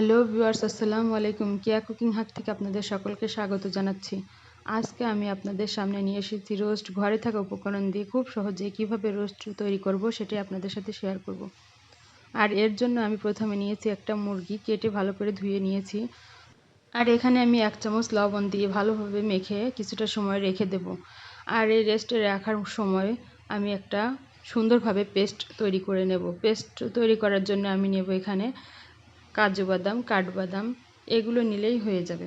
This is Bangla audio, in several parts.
হ্যালো ভিউয়ার্স, আসসালামু আলাইকুম। কেয়া কুকিং হাট থেকে আপনাদের সকলকে স্বাগত জানাচ্ছি। আজকে আমি আপনাদের সামনে নিয়ে এসেছি রোস্ট। ঘরে থাকা উপকরণ দিয়ে খুব সহজে কিভাবে রোস্ট তৈরি করব সেটাই আপনাদের সাথে শেয়ার করব। আর এর জন্য আমি প্রথমে নিয়েছি একটা মুরগি, কেটে ভালো করে ধুয়ে নিয়েছি। আর এখানে আমি 1 চামচ লবণ দিয়ে ভালোভাবে মেখে কিছুটা সময় রেখে দেব। আর এই রেস্টে রাখার সময় আমি একটা সুন্দরভাবে পেস্ট তৈরি করে নেব। পেস্ট তৈরি করার জন্য আমি নেব এখানে কাজু বাদাম, কাঠবাদাম, এগুলো নিলেই হয়ে যাবে।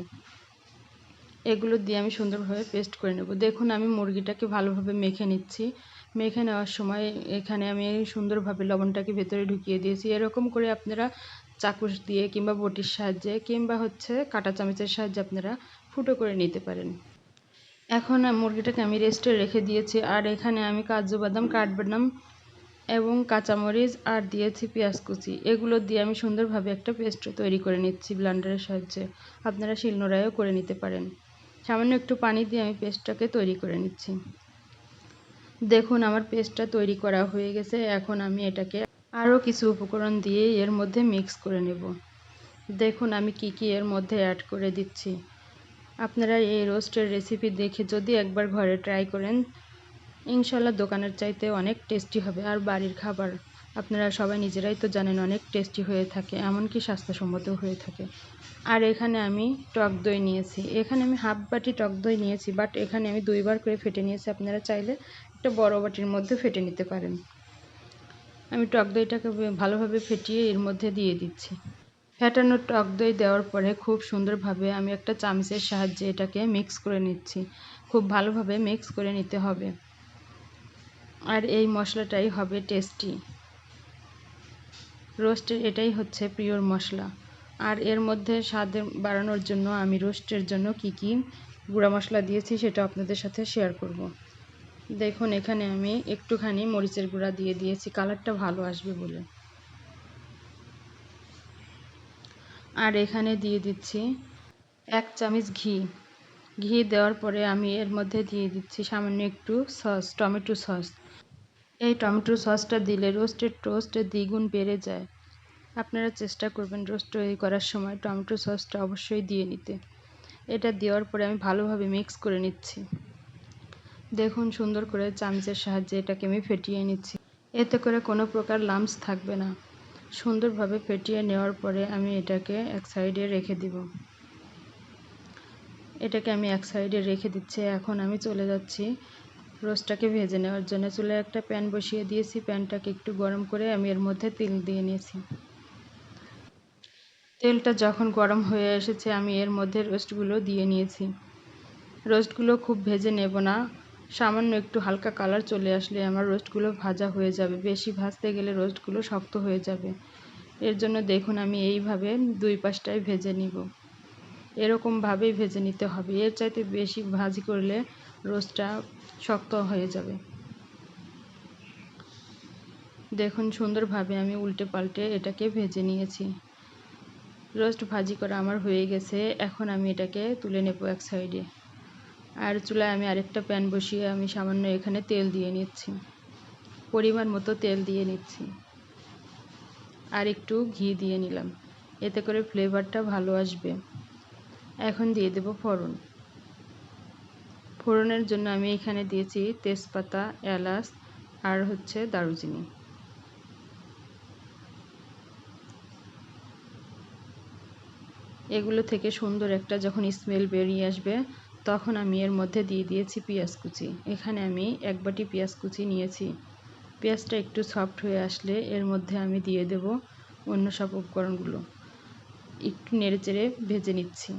এগুলো দিয়ে আমি সুন্দরভাবে পেস্ট করে নেব। দেখুন আমি মুরগিটাকে ভালোভাবে মেখে নিচ্ছি। মেখে নেওয়ার সময় এখানে আমি সুন্দরভাবে লবণটাকে ভেতরে ঢুকিয়ে দিয়েছি। এরকম করে আপনারা চাকুশ দিয়ে কিংবা বটির সাহায্যে কিংবা কাঁটা চামচের সাহায্যে আপনারা ফুটো করে নিতে পারেন। এখন মুরগিটাকে আমি রেস্টে রেখে দিয়েছি। আর এখানে আমি কাজু বাদাম, কাঠবাদাম এবং কাঁচামরিচ আর দিয়েছি পেঁয়াজ কুচি। এগুলো দিয়ে আমি সুন্দরভাবে একটা পেস্ট তৈরি করে নিচ্ছি ব্লেন্ডারের সাহায্যে। আপনারা শিলনোড়ায়ও করে নিতে পারেন। সামান্য একটু পানি দিয়ে আমি পেস্টটাকে তৈরি করে নিচ্ছি। দেখুন আমার পেস্টটা তৈরি করা হয়ে গেছে। এখন আমি এটাকে আরও কিছু উপকরণ দিয়ে এর মধ্যে মিক্স করে নেব। দেখুন আমি কি এর মধ্যে অ্যাড করে দিচ্ছি। আপনারা এই রোস্টের রেসিপি দেখে যদি একবার ঘরে ট্রাই করেন, ইনশাল্লাহ দোকানের চাইতে অনেক টেস্টি হবে। আর বাড়ির খাবার আপনারা সবাই নিজেরাই তো জানেন অনেক টেস্টি হয়ে থাকে, এমনকি স্বাস্থ্যসম্মত হয়ে থাকে। আর এখানে আমি টক দই নিয়েছি। এখানে আমি হাফ বাটি টক দই নিয়েছি, বাট এখানে আমি 2 বার করে ফেটে নিয়েছি। আপনারা চাইলে একটা বড় বাটির মধ্যে ফেটে নিতে পারেন। আমি টক দইটাকে ভালোভাবে ফেটিয়ে এর মধ্যে দিয়ে দিচ্ছি। ফেটানো টক দই দেওয়ার পরে খুব সুন্দরভাবে আমি একটা চামচের সাহায্যে এটাকে মিক্স করে নিচ্ছি। খুব ভালোভাবে মিক্স করে নিতে হবে। আর এই মশলাটাই হবে টেস্টি রোস্টের, এটাই হচ্ছে প্রিয় মশলা। আর এর মধ্যে স্বাদ বাড়ানোর জন্য আমি রোস্টের জন্য কি গুঁড়া মশলা দিয়েছি সেটা আপনাদের সাথে শেয়ার করব। দেখুন এখানে আমি একটুখানি মরিচের গুঁড়া দিয়ে দিয়েছি, কালারটা ভালো আসবে বলে। আর এখানে দিয়ে দিচ্ছি 1 চামচ ঘি। ঘি দেওয়ার পরে আমি এর মধ্যে দিয়ে দিচ্ছি সামান্য একটু সস, টমেটো সস। এই টমেটো সসটা দিলে রোস্টের টেস্ট দ্বিগুণ বেড়ে যায়। আপনারা চেষ্টা করবেন রোস্ট তৈরি করার সময় টমেটো সসটা অবশ্যই দিয়ে নিতে। এটা দেওয়ার পরে আমি ভালোভাবে মিক্স করে নিচ্ছি। দেখুন সুন্দর করে চামচের সাহায্যে এটাকে আমি ফেটিয়ে নিচ্ছি। এতে করে কোনো প্রকার লাম্পস থাকবে না। সুন্দরভাবে ফেটিয়ে নেওয়ার পরে আমি এটাকে এক সাইডে রেখে দিব। এটাকে আমি এক সাইডে রেখে দিচ্ছি। এখন আমি চলে যাচ্ছি রোস্টটাকে ভেজে নেওয়ার জন্য। চুলায় একটা প্যান বসিয়ে দিয়েছি। প্যানটাকে একটু গরম করে আমি এর মধ্যে তেল দিয়ে নিয়েছি। তেলটা যখন গরম হয়ে এসেছে আমি এর মধ্যে রোস্টগুলো দিয়ে নিয়েছি। রোস্টগুলো খুব ভেজে নেব না, সামান্য একটু হালকা কালার চলে আসলে আমার রোস্টগুলো ভাজা হয়ে যাবে। বেশি ভাজতে গেলে রোস্টগুলো শক্ত হয়ে যাবে। এর জন্য দেখুন আমি এইভাবে 2 পাশটাই ভেজে নিব। এরকমভাবেই ভেজে নিতে হবে। এর চাইতে বেশি ভাজি করলে রোস্টটা শক্ত হয়ে যাবে। দেখুন সুন্দরভাবে আমি উল্টে পাল্টে এটাকে ভেজে নিয়েছি। রোস্ট ভাজি করা আমার হয়ে গেছে। এখন আমি এটাকে তুলে নেব এক সাইডে। আর চুলায় আমি আরেকটা প্যান বসিয়ে আমি সামান্য এখানে তেল দিয়ে নিচ্ছি। পরিমাণ মতো তেল দিয়ে নিচ্ছি। আর একটু ঘি দিয়ে নিলাম, এতে করে ফ্লেভারটা ভালো আসবে। এখন দিয়ে দেব ফোড়ন। ফোড়নের জন্য আমি এখানে দিয়েছি তেজপাতা, এলাচ আর দারুচিনি। এগুলো থেকে সুন্দর একটা যখন স্মেল বেরিয়ে আসবে তখন আমি এর মধ্যে দিয়ে দিয়েছি পেঁয়াজ কুচি। এখানে আমি 1 বাটি পেঁয়াজ কুচি নিয়েছি। পেঁয়াজটা একটু সফট হয়ে আসলে এর মধ্যে আমি দিয়ে দেব অন্য সব উপকরণগুলো। একটু নেড়েচেড়ে ভেজে নিচ্ছি।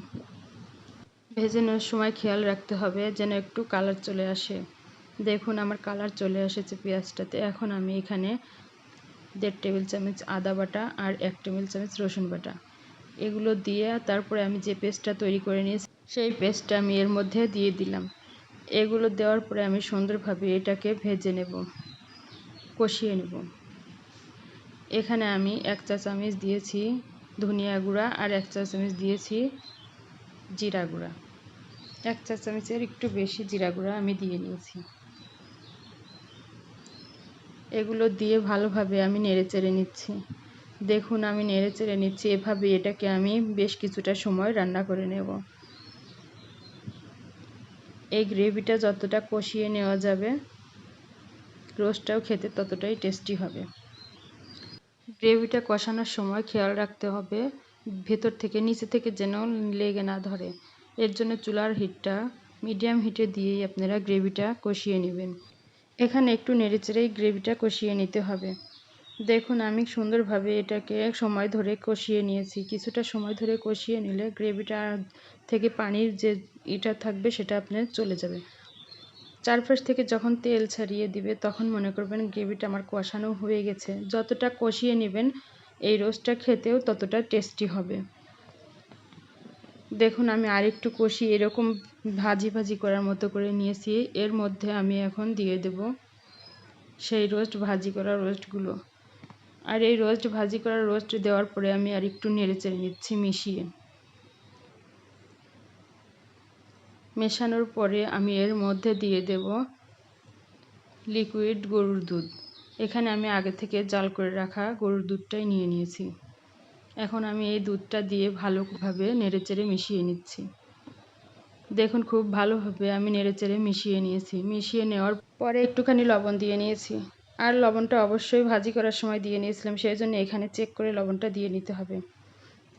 ভেজে নেওয়ার সময় খেয়াল রাখতে হবে যেন একটু কালার চলে আসে। দেখুন আমার কালার চলে এসেছে পেঁয়াজটাতে। এখন আমি এখানে 1.5 টেবিল চামচ আদা বাটা আর 1 টেবিল চামচ রসুন বাটা এগুলো দিয়ে তারপরে আমি যে পেস্টটা তৈরি করে নিয়েছি সেই পেস্টটা আমি এর মধ্যে দিয়ে দিলাম। এগুলো দেওয়ার পরে আমি সুন্দরভাবে এটাকে ভেজে নেব, কষিয়ে নেব। এখানে আমি 1 চা চামচ দিয়েছি ধনিয়া গুঁড়া আর 1 চা চামচ দিয়েছি জিরা গুঁড়া। 1 চা চামচের একটু বেশি জিরা গুঁড়া আমি দিয়ে নিয়েছি। এগুলো দিয়ে ভালোভাবে আমি নেড়েচেড়ে নিচ্ছি। দেখুন আমি নেড়ে চেড়ে নিচ্ছি। এভাবে এটাকে আমি বেশ কিছুটা সময় রান্না করে নেব। এই গ্রেভিটা যতটা কষিয়ে নেওয়া যাবে, রোস্টটাও খেতে ততটাই টেস্টি হবে। গ্রেভিটা কষানোর সময় খেয়াল রাখতে হবে ভেতর থেকে নিচে থেকে যেন লেগে না ধরে। এর জন্য চুলার হিটটা মিডিয়াম হিটে দিয়েই আপনারা গ্রেভিটা কষিয়ে নেবেন। এখানে একটু নেড়েচেড়েই গ্রেভিটা কষিয়ে নিতে হবে। দেখুন আমি সুন্দরভাবে এটাকে সময় ধরে কষিয়ে নিয়েছি। কিছুটা সময় ধরে কষিয়ে নিলে গ্রেভিটা থেকে পানির যে এটা থাকবে সেটা আপনার চলে যাবে। চারপাশ থেকে যখন তেল ছাড়িয়ে দিবে তখন মনে করবেন গ্রেভিটা আমার কষানো হয়ে গেছে। যতটা কষিয়ে নেবেন এই রোস্টটা খেতেও ততটা টেস্টি হবে। দেখুন আমি আরেকটু কষিয়ে এরকম ভাজি ভাজি করার মতো করে নিয়েছি। এর মধ্যে আমি এখন দিয়ে দেব সেই ভাজি করা রোস্টগুলো। আর এই ভাজি করা রোস্ট দেওয়ার পরে আমি আরেকটু নেড়েচেড়ে নিচ্ছি মিশিয়ে। মেশানোর পরে আমি এর মধ্যে দিয়ে দেব লিকুইড গরুর দুধ। এখানে আমি আগে থেকে জাল করে রাখা গরুর দুধটাই নিয়ে নিয়েছি। এখন আমি এই দুধটা দিয়ে ভালোভাবে নেড়েচেড়ে মিশিয়ে নিচ্ছি। দেখুন খুব ভালোভাবে আমি নেড়েচেড়ে মিশিয়ে নিয়েছি। মিশিয়ে নেওয়ার পরে একটুখানি লবণ দিয়ে নিয়েছি। আর লবণটা অবশ্যই ভাজি করার সময় দিয়ে নিয়েছিলাম, সেই জন্য এখানে চেক করে লবণটা দিয়ে নিতে হবে।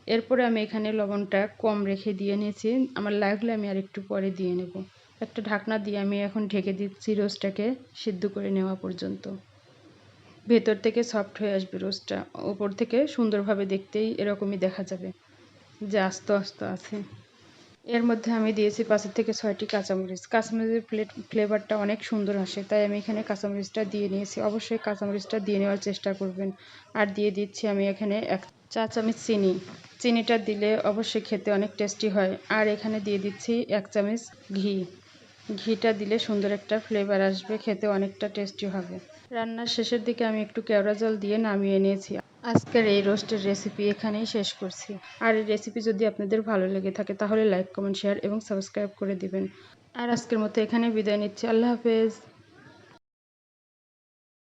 এরপরে আমি এখানে লবণটা কম রেখে দিয়ে নিয়েছি। আমার লাগলে আমি আর একটু পরে দিয়ে নেব। একটা ঢাকনা দিয়ে আমি এখন ঢেকে দিচ্ছি রোস্টটাকে সিদ্ধ করে নেওয়া পর্যন্ত। ভেতর থেকে সফট হয়ে আসবে রোস্টটা, ওপর থেকে সুন্দরভাবে দেখতেই এরকমই দেখা যাবে যে আস্ত আস্ত আছে। এর মধ্যে আমি দিয়েছি 5 থেকে 6টি কাঁচামরিচ। কাঁচামরিচের ফ্লেভারটা অনেক সুন্দর আসে, তাই আমি এখানে কাঁচামরিচটা দিয়ে নিয়েছি। অবশ্যই কাঁচামরিচটা দিয়ে নেওয়ার চেষ্টা করবেন। আর দিয়ে দিচ্ছি আমি এখানে 1 চা চামচ চিনি। চিনিটা দিলে অবশ্যই খেতে অনেক টেস্টি হয়। আর এখানে দিয়ে দিচ্ছি 1 চামচ ঘি। ঘিটা দিলে সুন্দর একটা ফ্লেভার আসবে, খেতে অনেকটা টেস্টি হবে। রান্নার শেষের দিকে আমি একটু কেওড়া জল দিয়ে নামিয়ে নিয়েছি। আজকের এই রোস্টের রেসিপি এখানেই শেষ করছি। আর এই রেসিপি যদি আপনাদের ভালো লেগে থাকে তাহলে লাইক, কমেন্ট, শেয়ার এবং সাবস্ক্রাইব করে দিবেন। আর আজকের মতো এখানে বিদায় নিচ্ছি। আল্লাহ হাফেজ।